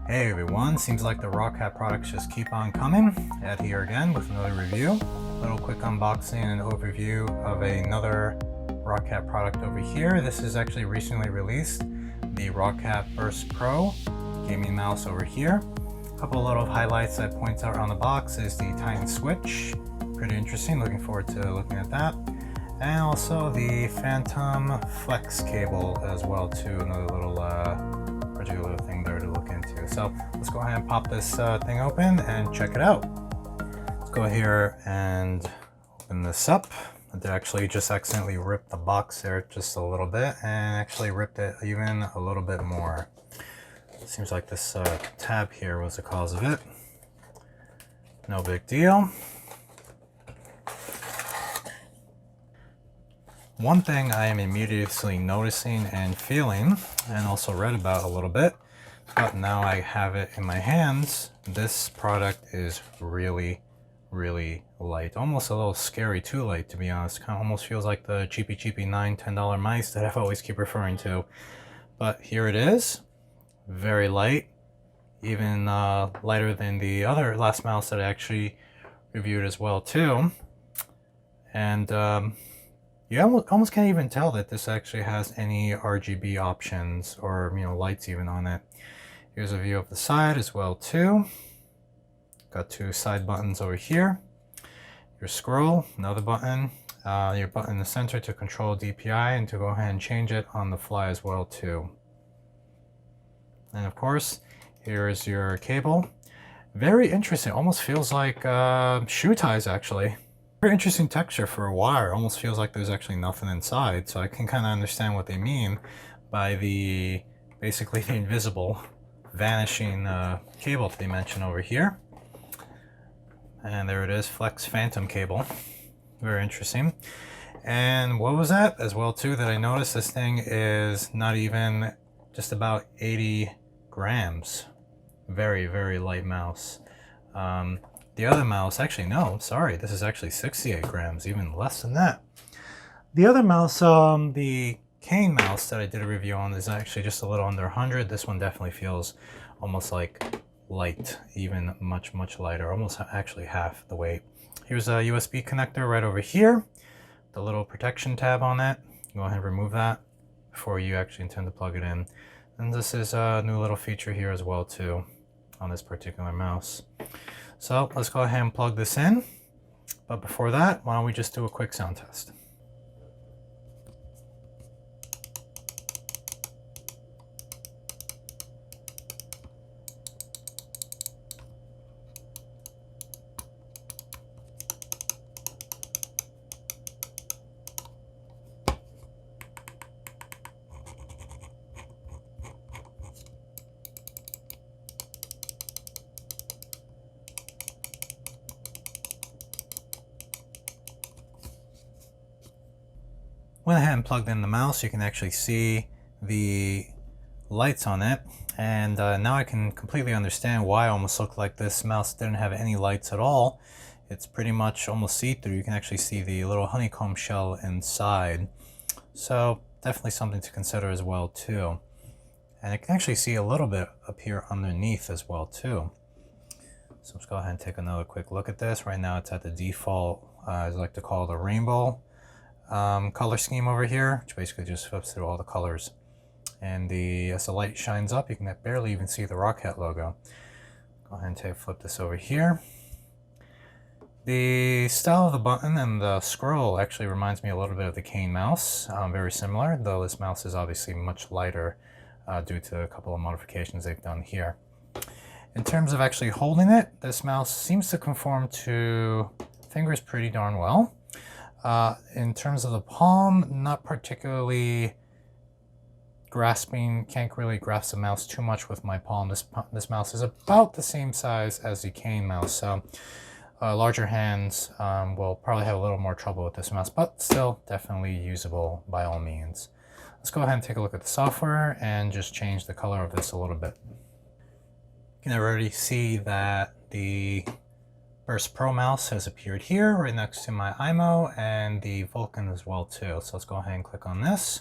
Hey everyone, seems like the Roccat products just keep on coming. Ed here again with another review. Little quick unboxing and overview of another Roccat product over here. This is actually recently released, the Roccat Burst Pro gaming mouse over here. A couple of little highlights that points out on the box is the tiny switch. Pretty interesting, looking forward to looking at that. And also the Phantom Flex cable as well too, another little particular thing there to look into. So let's go ahead and pop this thing open and check it out. Let's go here and open this up. I did actually just accidentally rip the box there just a little bit and actually ripped it even a little bit more. It seems like this tab here was the cause of it. No big deal. One thing I am immediately noticing and feeling, and also read about a little bit, but now I have it in my hands, this product is really, really light. Almost a little scary too light, to be honest. Kind of almost feels like the cheapy $9, $10 mice that I've always keep referring to. But here it is, very light, even lighter than the other last mouse that I actually reviewed as well too. And you almost can't even tell that this actually has any RGB options or, lights even on it. Here's a view of the side as well too. Got two side buttons over here. Your scroll, another button. Your button in the center to control DPI and to go ahead and change it on the fly as well too. And of course, here is your cable. Very interesting, almost feels like shoe ties actually. Very interesting texture for a wire. Almost feels like there's actually nothing inside, so I can kind of understand what they mean by the basically the invisible vanishing cable that they mention over here. And there it is, Flex Phantom cable. Very interesting. And what was that as well too that I noticed? This thing is not even just about 80 grams. Very, very light mouse. The other mouse, actually no, sorry, this is actually 68 grams, even less than that. The other mouse, the cane mouse that I did a review on, is actually just a little under 100. This one definitely feels almost like light, even much, much lighter, almost actually half the weight. Here's a USB connector right over here, the little protection tab on it. Go ahead and remove that before you actually intend to plug it in. And this is a new little feature here as well too on this particular mouse. So let's go ahead and plug this in. But before that, why don't we just do a quick sound test. Went ahead and plugged in the mouse. You can actually see the lights on it, and now I can completely understand why it almost looked like this mouse didn't have any lights at all. It's pretty much almost see-through. You can actually see the little honeycomb shell inside, so definitely something to consider as well too. And I can actually see a little bit up here underneath as well too. So let's go ahead and take another quick look at this. Right now it's at the default, I like to call it the rainbow color scheme over here, which basically just flips through all the colors. And as the light shines up, you can barely even see the Roccat logo. Go ahead and flip this over here. The style of the button and the scroll actually reminds me a little bit of the cane mouse. Very similar, though this mouse is obviously much lighter due to a couple of modifications they've done here. In terms of actually holding it, this mouse seems to conform to fingers pretty darn well. In terms of the palm, not particularly grasping, can't really grasp the mouse too much with my palm. This mouse is about the same size as the cane mouse, so larger hands will probably have a little more trouble with this mouse, but still definitely usable by all means. Let's go ahead and take a look at the software and just change the color of this a little bit. You can already see that the Burst Pro mouse has appeared here right next to my IMO and the Vulcan as well too. So let's go ahead and click on this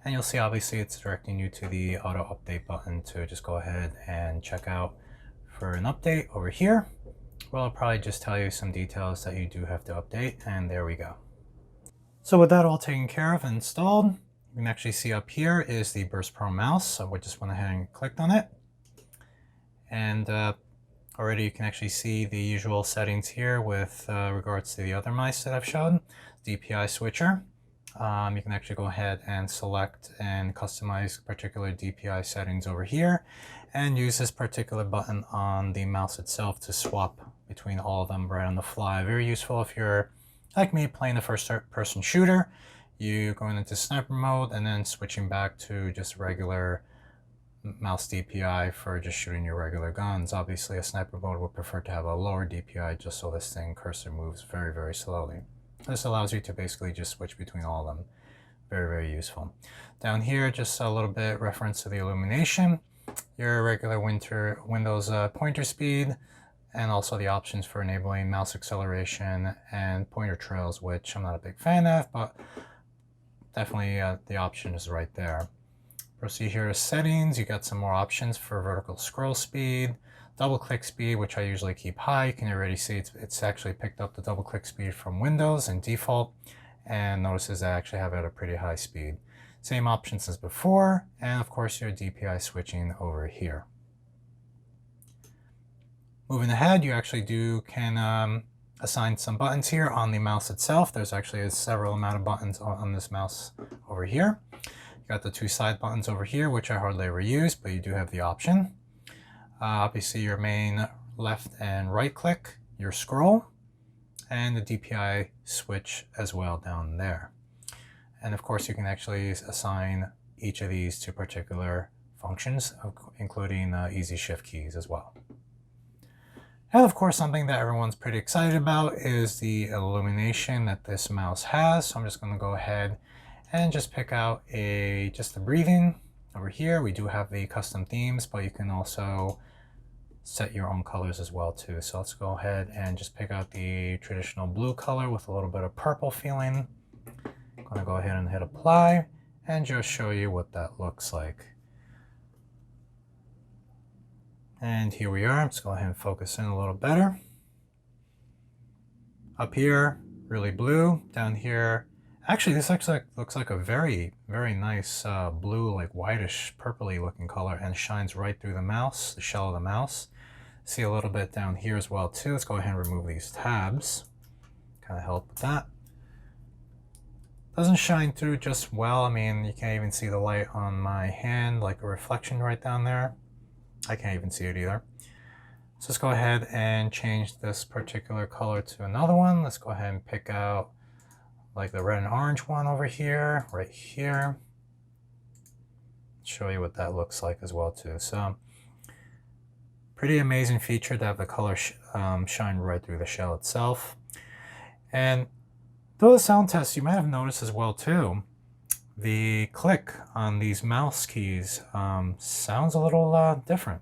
And you'll see obviously it's directing you to the auto update button to just go ahead and check out for an update over here. Well, I'll probably just tell you some details that you do have to update, and there we go. So with that all taken care of and installed, you can actually see up here is the Burst Pro mouse. So we just went ahead and clicked on it. And already you can actually see the usual settings here with regards to the other mice that I've shown. DPI switcher. You can actually go ahead and select and customize particular DPI settings over here and use this particular button on the mouse itself to swap between all of them right on the fly. Very useful if you're like me playing a first-person shooter. You going into sniper mode and then switching back to just regular mouse DPI for just shooting your regular guns. Obviously a sniper mode would prefer to have a lower DPI just so this thing cursor moves very, very slowly. This allows you to basically just switch between all of them. Very, very useful. Down here, just a little bit reference to the illumination, your regular Windows pointer speed, and also the options for enabling mouse acceleration and pointer trails, which I'm not a big fan of, but definitely the option is right there. Proceed here to settings. You got some more options for vertical scroll speed, double click speed, which I usually keep high. You can already see it's actually picked up the double click speed from Windows and default, and notices I actually have it at a pretty high speed. Same options as before, and of course your DPI switching over here. Moving ahead, you actually can assign some buttons here on the mouse itself. There's actually several amount of buttons on this mouse over here. You got the two side buttons over here, which I hardly ever use, but you do have the option. Obviously your main left and right click, your scroll, and the DPI switch as well down there. And of course you can actually assign each of these to particular functions, including easy shift keys as well. And of course something that everyone's pretty excited about is the illumination that this mouse has. So I'm just going to go ahead and just pick out just the breathing. Over here we do have the custom themes, but you can also set your own colors as well too. So let's go ahead and just pick out the traditional blue color with a little bit of purple feeling. I'm going to go ahead and hit apply and just show you what that looks like. And here we are. Let's go ahead and focus in a little better. Up here, really blue. Down here, actually this looks like a very, very nice blue, like whitish, purpley looking color, and shines right through the mouse, the shell of the mouse. See a little bit down here as well too. Let's go ahead and remove these tabs. Kind of help with that. Doesn't shine through just well. I mean, you can't even see the light on my hand, like a reflection right down there. I can't even see it either. So let's go ahead and change this particular color to another one. Let's go ahead and pick out like the red and orange one over here, right here. Show you what that looks like as well too. So pretty amazing feature to have the color shine right through the shell itself. And through the sound test, you might have noticed as well too, the click on these mouse keys sounds a little different.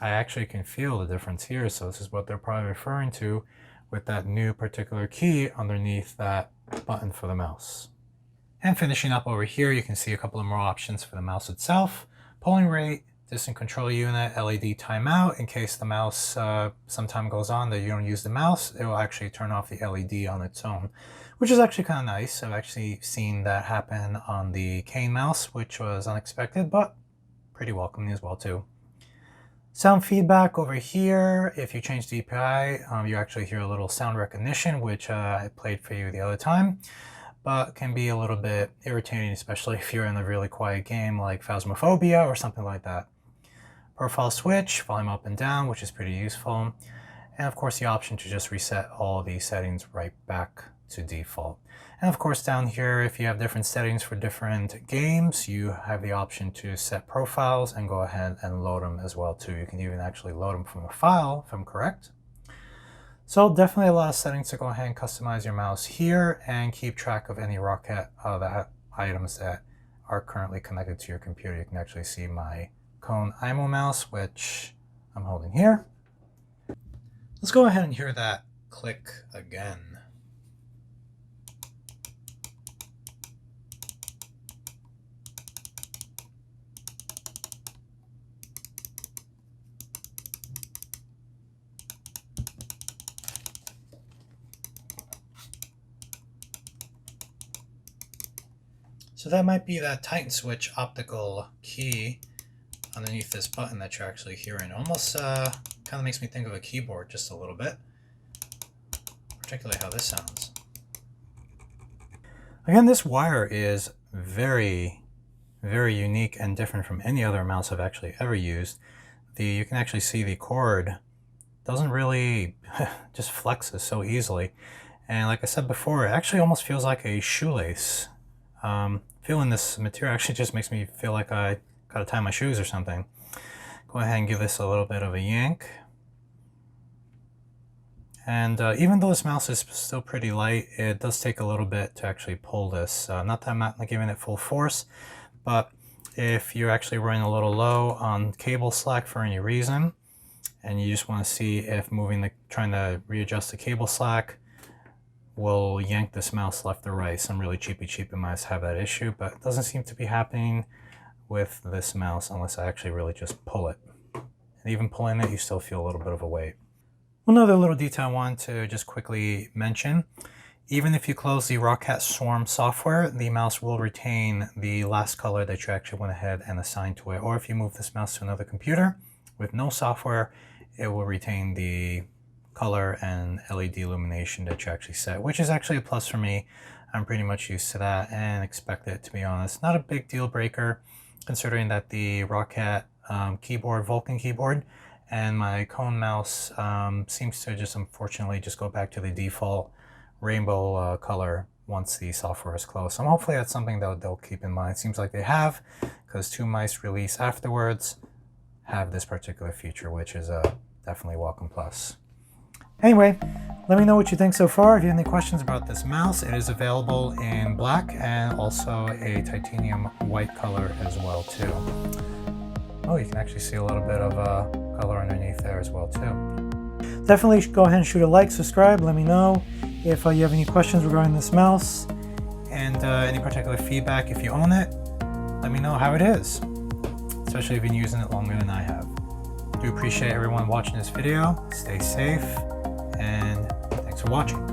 I actually can feel the difference here, so this is what they're probably referring to with that new particular key underneath that button for the mouse. And finishing up over here, you can see a couple of more options for the mouse itself. Polling rate, distant control unit, LED timeout. In case the mouse some time goes on that you don't use the mouse, it will actually turn off the LED on its own, which is actually kind of nice. I've actually seen that happen on the Cane mouse, which was unexpected, but pretty welcoming as well too. Sound feedback over here. If you change DPI, you actually hear a little sound recognition, which I played for you the other time, but can be a little bit irritating, especially if you're in a really quiet game like Phasmophobia or something like that. Profile switch, volume up and down, which is pretty useful. And of course the option to just reset all these settings right back to default. And of course down here, if you have different settings for different games, you have the option to set profiles and go ahead and load them as well too. You can even actually load them from a file, if I'm correct. So definitely a lot of settings to go ahead and customize your mouse here and keep track of any Roccat items that are currently connected to your computer. You can actually see my Cone IMO mouse, which I'm holding here. Let's go ahead and hear that click again. So that might be that Titan switch optical key underneath this button that you're actually hearing. Almost kind of makes me think of a keyboard just a little bit, particularly how this sounds. Again, this wire is very, very unique and different from any other mouse I've actually ever used. You can actually see the cord doesn't really just flexes so easily. And like I said before, it actually almost feels like a shoelace. Feeling this material actually just makes me feel like I gotta tie my shoes or something. Go ahead and give this a little bit of a yank. And even though this mouse is still pretty light, it does take a little bit to actually pull this. Not that I'm not giving it full force, but if you're actually running a little low on cable slack for any reason, and you just want to see if trying to readjust the cable slack will yank this mouse left or right. Some really cheapy mice have that issue, but it doesn't seem to be happening with this mouse unless I actually really just pull it. And even pulling it, you still feel a little bit of a weight. Another little detail I wanted to just quickly mention, even if you close the Roccat Swarm software, the mouse will retain the last color that you actually went ahead and assigned to it. Or if you move this mouse to another computer with no software, it will retain the color and LED illumination that you actually set, which is actually a plus for me. I'm pretty much used to that and expect it, to be honest. Not a big deal breaker, considering that the Roccat keyboard, Vulcan keyboard, and my Cone mouse seems to just unfortunately just go back to the default rainbow color once the software is closed. So hopefully that's something that they'll keep in mind. It seems like they have, because 2 mice released afterwards have this particular feature, which is a definitely welcome plus. Anyway, let me know what you think so far. If you have any questions about this mouse, it is available in black and also a titanium white color as well too. Oh, you can actually see a little bit of color underneath there as well too. Definitely go ahead and shoot a like, subscribe, let me know if you have any questions regarding this mouse, and any particular feedback. If you own it, let me know how it is, especially if you've been using it longer than I have. Do appreciate everyone watching this video. Stay safe, and thanks for watching.